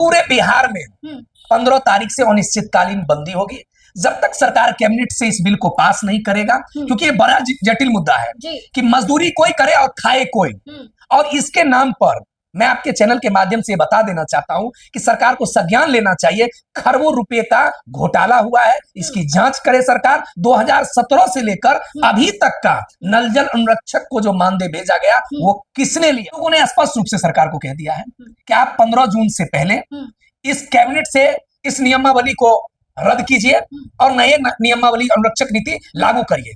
पूरे बिहार में 15 तारीख से अनिश्चितकालीन बंदी होगी जब तक सरकार कैबिनेट से इस बिल को पास नहीं करेगा, क्योंकि ये बड़ा जटिल मुद्दा है कि मजदूरी कोई करे और खाए कोई। और इसके नाम पर मैं आपके चैनल के माध्यम से बता देना चाहता हूं कि सरकार को संज्ञान लेना चाहिए। खरबों रुपए का घोटाला हुआ है, इसकी जांच करे सरकार। 2017 से लेकर अभी तक का नल जल अनुरक्षक को जो मानदेय भेजा गया वो किसने लिया? लोगों ने स्पष्ट रूप से सरकार को कह दिया है कि आप 15 जून से पहले इस कैबिनेट से इस नियमावली को रद्द कीजिए और नए नियमावली अनुरक्षक नीति लागू करिए।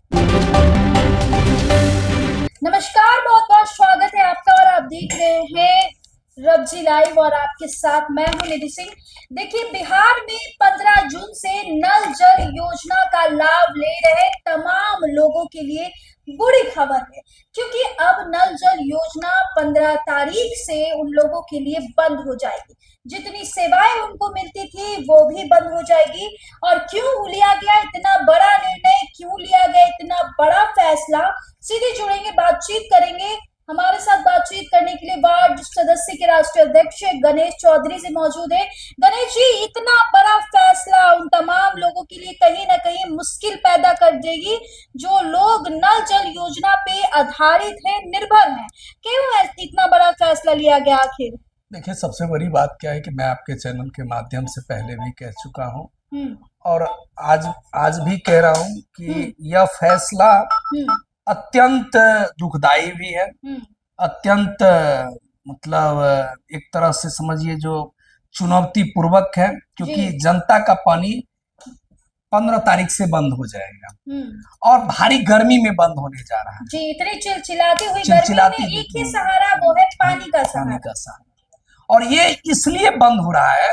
नमस्कार, बहुत बहुत स्वागत है आपका और आप देख रहे हैं रबजी लाइव और आपके साथ मैं हूं निधि सिंह। देखिए, बिहार में 15 जून से नल जल योजना का लाभ ले रहे तमाम लोगों के लिए बुरी खबर है, क्योंकि अब नल जल योजना 15 तारीख से उन लोगों के लिए बंद हो जाएगी। जितनी सेवाएं उनको मिलती थी वो भी बंद हो जाएगी। और क्यों लिया गया इतना बड़ा निर्णय, क्यों लिया गया इतना बड़ा फैसला, सीधे जुड़ेंगे, बातचीत करेंगे। हमारे साथ बातचीत करने के लिए वार्ड सदस्य के राष्ट्रीय अध्यक्ष गणेश चौधरी जी मौजूद है। गणेश जी, इतना बड़ा फैसला उन तमाम लोगों के लिए कहीं ना कहीं मुश्किल पैदा कर देगी जो लोग नल जल योजना पे आधारित है, निर्भर है। क्यों इतना बड़ा फैसला लिया गया आखिर? देखिए, सबसे बड़ी बात क्या है कि मैं आपके चैनल के माध्यम से पहले भी कह चुका हूं और आज भी कह रहा हूं कि यह फैसला अत्यंत दुखदाई भी है, अत्यंत मतलब एक तरह से समझिए जो चुनौती पूर्वक है, क्योंकि जनता का पानी 15 तारीख से बंद हो जाएगा और भारी गर्मी में बंद होने जा रहा है। जी, इतनी चिलचिलाती हुई गर्मी में एक ही सहारा वो है पानी का सहारा। और ये इसलिए बंद हो रहा है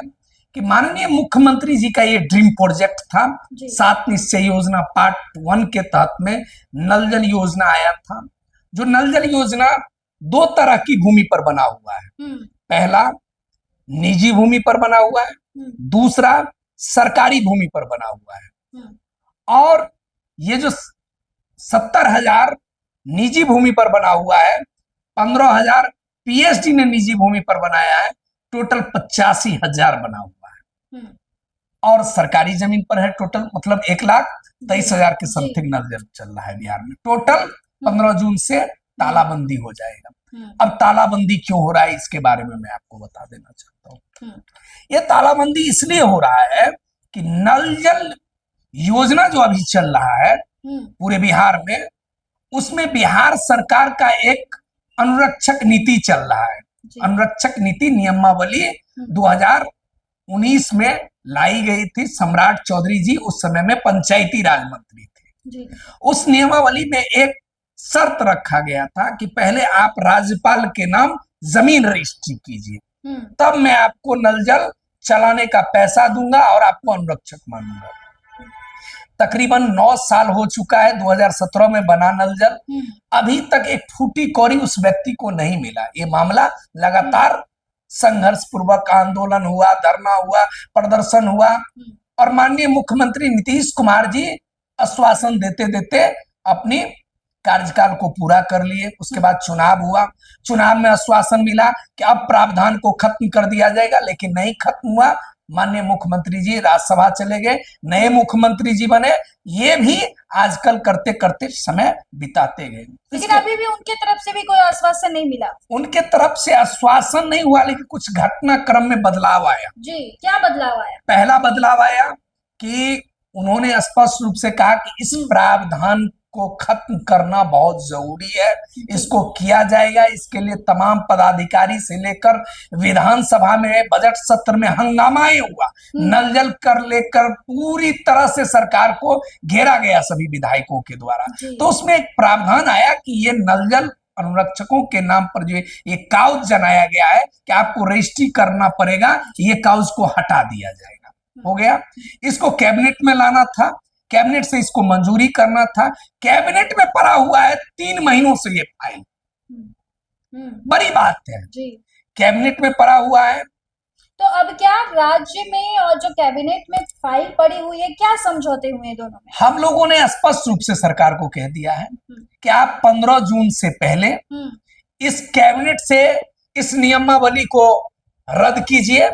कि माननीय मुख्यमंत्री जी का ये ड्रीम प्रोजेक्ट था। 7 निश्चय योजना पार्ट 1 के तहत में नल जल योजना आया था। जो नल जल योजना 2 तरह की भूमि पर बना हुआ है। पहला निजी भूमि पर बना हुआ है, दूसरा सरकारी भूमि पर बना हुआ है। और ये जो 70,000 निजी भूमि पर बना हुआ है, 15,000 पीएचडी ने निजी भूमि पर बनाया है, टोटल 85,000 बना हुआ है। और सरकारी जमीन पर है टोटल मतलब 1,23,000 के समथिंग नल जल चल रहा है बिहार में। टोटल 15 जून से तालाबंदी हो जाएगा। अब तालाबंदी क्यों हो रहा है इसके बारे में मैं आपको बता देना चाहता हूँ। ये तालाबंदी इसलिए हो रहा है कि नल जल योजना जो अभी चल रहा है पूरे बिहार में, उसमें बिहार सरकार का एक अनुरक्षक नीति चल रहा है। अनुरक्षक नीति नियमावली 2019 में लाई गई थी। सम्राट चौधरी जी उस समय में पंचायती राज मंत्री थे। उस नियमावली में एक शर्त रखा गया था कि पहले आप राज्यपाल के नाम जमीन रजिस्ट्री कीजिए, तब मैं आपको नल जल चलाने का पैसा दूंगा और आपको अनुरक्षक मानूंगा। तकरीबन 9 साल हो चुका है, 2017 में बना नल जल, अभी तक एक फूटी कौड़ी उस व्यक्ति को नहीं मिला। ये मामला लगातार संघर्ष पूर्वक आंदोलन हुआ, धरना हुआ, प्रदर्शन हुआ और माननीय मुख्यमंत्री नीतीश कुमार जी आश्वासन देते देते अपनी कार्यकाल को पूरा कर लिए। उसके बाद चुनाव हुआ, चुनाव में आश्वासन मिला कि अब प्रावधान को खत्म कर दिया जाएगा, लेकिन नहीं खत्म हुआ। माननीय मुख्यमंत्री जी राज्यसभा चले गए, नए मुख्यमंत्री जी बने, ये भी आजकल करते करते समय बिताते गए। लेकिन अभी भी उनके तरफ से भी कोई आश्वासन नहीं मिला। उनके तरफ से आश्वासन नहीं हुआ, लेकिन कुछ घटनाक्रम में बदलाव आया। जी, क्या बदलाव आया? पहला बदलाव आया कि उन्होंने स्पष्ट रूप से कहा कि इस प्रावधान को खत्म करना बहुत जरूरी है, इसको किया जाएगा। इसके लिए तमाम पदाधिकारी से लेकर विधानसभा में बजट सत्र में हंगामा हुआ। नल जल कर लेकर पूरी तरह से सरकार को घेरा गया सभी विधायकों के द्वारा। तो उसमें एक प्रावधान आया कि ये नल जल अनुरक्षकों के नाम पर जो ये काउज जनाया गया है कि आपको रजिस्ट्री करना पड़ेगा, ये काउज को हटा दिया जाएगा। हो गया। इसको कैबिनेट में लाना था, कैबिनेट से इसको मंजूरी करना था। कैबिनेट में पड़ा हुआ है 3 महीनों से ये फाइल। बड़ी बात है जी। कैबिनेट में पड़ा हुआ है। तो अब क्या राज्य में और जो कैबिनेट में फाइल पड़ी हुई है, क्या समझौते हुए हैं दोनों में? हम लोगों ने स्पष्ट रूप से सरकार को कह दिया है कि आप 15 जून से पहले इस कैबिनेट से इस नियमावली को रद्द कीजिए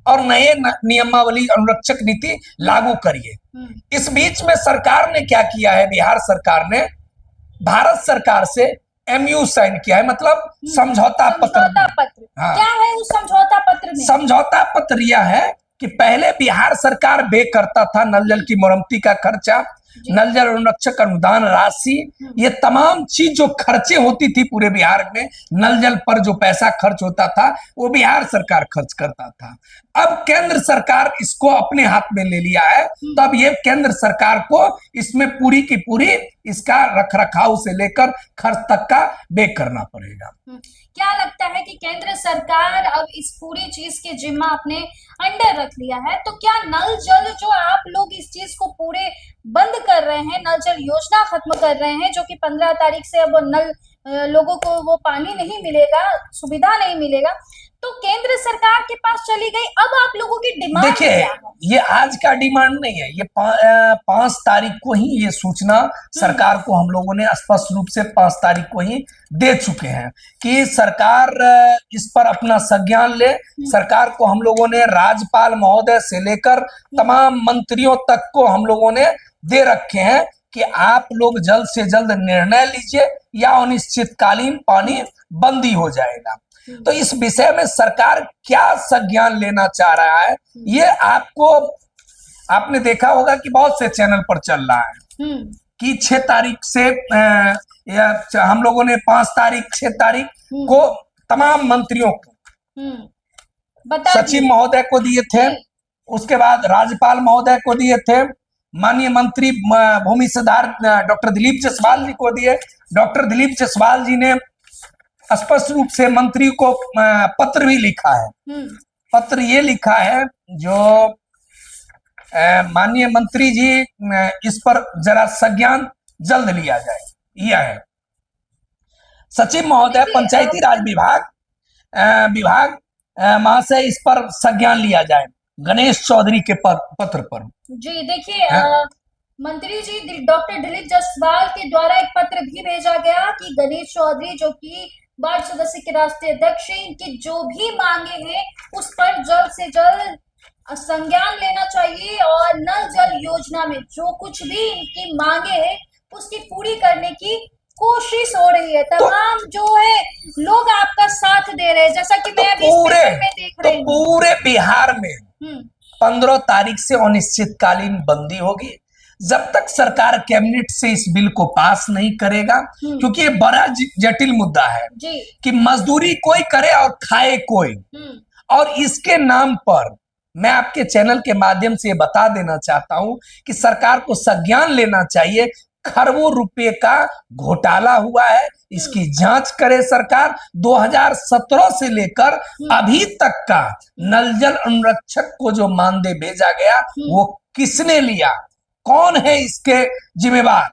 और नए नियमावली अनुरक्षक नीति लागू करिए। इस बीच में सरकार ने क्या किया है, बिहार सरकार ने भारत सरकार से MOU साइन किया है, मतलब समझौता पत्र। हाँ। क्या है उस समझौता पत्र में? समझौता पत्र यह है कि पहले बिहार सरकार बे करता था नल जल की मरम्मती का खर्चा, नल जल अनुरक्षक अनुदान राशि, ये तमाम चीज जो खर्चे होती थी पूरे बिहार में, नल जल पर जो पैसा खर्च होता था वो बिहार सरकार खर्च करता था। अब केंद्र सरकार इसको अपने हाथ में ले लिया है, तो अब ये केंद्र सरकार को इसमें पूरी की पूरी इसका रखरखाव से लेकर खर्च तक का बे करना पड़ेगा। क्या लगता है कि केंद्र सरकार अब इस पूरी चीज के जिम्मा अपने अंडर रख लिया है, तो क्या नल जल जो आप लोग इस चीज को पूरे बंद कर रहे हैं, नल जल योजना खत्म कर रहे हैं, जो कि 15 तारीख से अब नल लोगों को वो पानी नहीं मिलेगा, सुविधा नहीं मिलेगा, तो केंद्र सरकार के पास चली गई, अब आप लोगों की डिमांड देखिए क्या है? ये आज का डिमांड नहीं है, ये 5 तारीख को ही ये सूचना सरकार को हम लोगों ने स्पष्ट रूप से 5 तारीख को ही दे चुके हैं कि सरकार इस पर अपना संज्ञान ले। सरकार को हम लोगों ने राज्यपाल महोदय से लेकर तमाम मंत्रियों तक को हम लोगों ने दे रखे हैं कि आप लोग जल्द से जल्द निर्णय लीजिए या अनिश्चितकालीन पानी बंदी हो जाएगा। तो इस विषय में सरकार क्या संज्ञान लेना चाह रहा है, ये आपने देखा होगा कि बहुत से चैनल पर चल रहा है कि 6 तारीख से हम लोगों ने 5 तारीख 6 तारीख को तमाम मंत्रियों को सचिव महोदय को दिए थे, उसके बाद राज्यपाल महोदय को दिए थे, माननीय मंत्री भूमि सुधार डॉक्टर दिलीप जायसवाल जी को दिए। डॉक्टर दिलीप जायसवाल जी ने स्पष्ट रूप से मंत्री को पत्र भी लिखा है। पत्र ये लिखा है जो माननीय मंत्री जी इस पर जरा संज्ञान जल्द लिया जाए, यह है। सचिव महोदय पंचायती राज विभाग महाशय इस पर संज्ञान लिया जाए गणेश चौधरी के पत्र पर। जी देखिए मंत्री जी डॉक्टर दिलीप जायसवाल के द्वारा एक पत्र भी भेजा गया कि गणेश चौधरी जो कि वार्ड सदस्य के राष्ट्रीय अध्यक्ष हैं, इनकी जो भी मांगे हैं उस पर जल्द से जल्द संज्ञान लेना चाहिए और नल जल योजना में जो कुछ भी इनकी मांगे हैं उसकी पूरी करने की कोशिश हो रही है। तमाम जो है लोग आपका साथ दे रहे हैं, जैसा कि मैं अभी में देख रही हूं। पूरे बिहार में 15 तारीख से अनिश्चितकालीन बंदी होगी जब तक सरकार कैबिनेट से इस बिल को पास नहीं करेगा, क्योंकि ये बड़ा जटिल मुद्दा है कि मजदूरी कोई करे और खाए कोई। और इसके नाम पर मैं आपके चैनल के माध्यम से बता देना चाहता हूं कि सरकार को संज्ञान लेना चाहिए। खरबों रुपए का घोटाला हुआ है, इसकी जांच करे सरकार। 2017 से लेकर अभी तक का नल जल अनुरक्षक को जो मानदेय भेजा गया वो किसने लिया, कौन है इसके जिम्मेवार,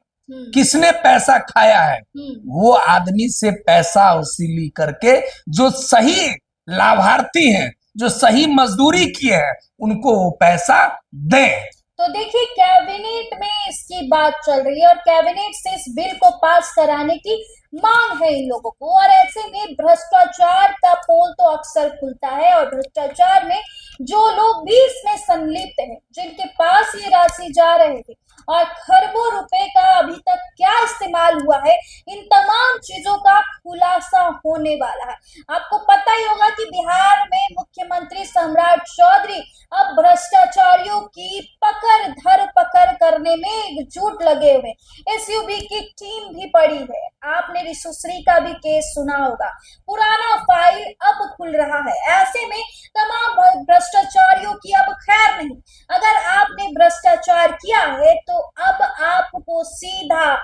किसने पैसा खाया है, वो आदमी से पैसा वसूली करके जो सही लाभार्थी हैं, जो सही मजदूरी किए हैं, उनको वो पैसा दें। तो देखिए कैबिनेट में इसकी बात चल रही है और कैबिनेट से इस बिल को पास कराने की मांग है इन लोगों को, और ऐसे में भ्रष्टाचार का पोल तो अक्सर खुलता है और भ्रष्टाचार में जो लोग भी इसमें संलिप्त हैं, जिनके पास ये राशि जा रहे थे और खरबों रुपए का अभी तक क्या इस्तेमाल हुआ है, इन तमाम चीजों का खुलासा होने वाला है। आपको पता ही होगा कि बिहार में मुख्यमंत्री सम्राट चौधरी अब भ्रष्टाचारियों की धरपकड़ करने में एकजुट लगे हुए। एसयूबी की टीम भी पड़ी है। आपने रिसुश्री का भी केस सुना होगा, पुराना फाइल अब खुल रहा है। ऐसे में तमाम भ्रष्टाचारियों की अब खैर नहीं। अगर आपने भ्रष्टाचार किया है तो अब आपको सीधा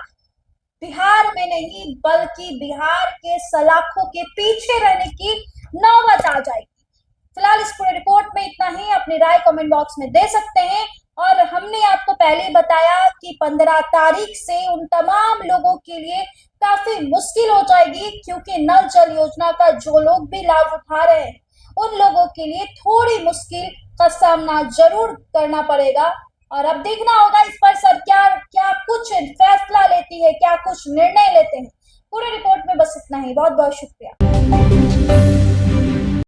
बिहार में नहीं बल्कि बिहार के सलाखों के पीछे रहने की नौबत आ जाएगी। फिलहाल इस पूरे रिपोर्ट में इतना ही। अपनी राय कमेंट बॉक्स में दे सकते हैं। और हमने आपको पहले ही बताया कि 15 तारीख से उन तमाम लोगों के लिए काफी मुश्किल हो जाएगी, क्योंकि नल जल योजना का जो लोग भी लाभ उठा रहे हैं उन लोगों के लिए थोड़ी मुश्किल का सामना जरूर करना पड़ेगा। और अब देखना होगा इस पर सरकार क्या कुछ फैसला लेती है, क्या कुछ निर्णय लेते हैं। पूरे रिपोर्ट में बस इतना ही। बहुत बहुत शुक्रिया।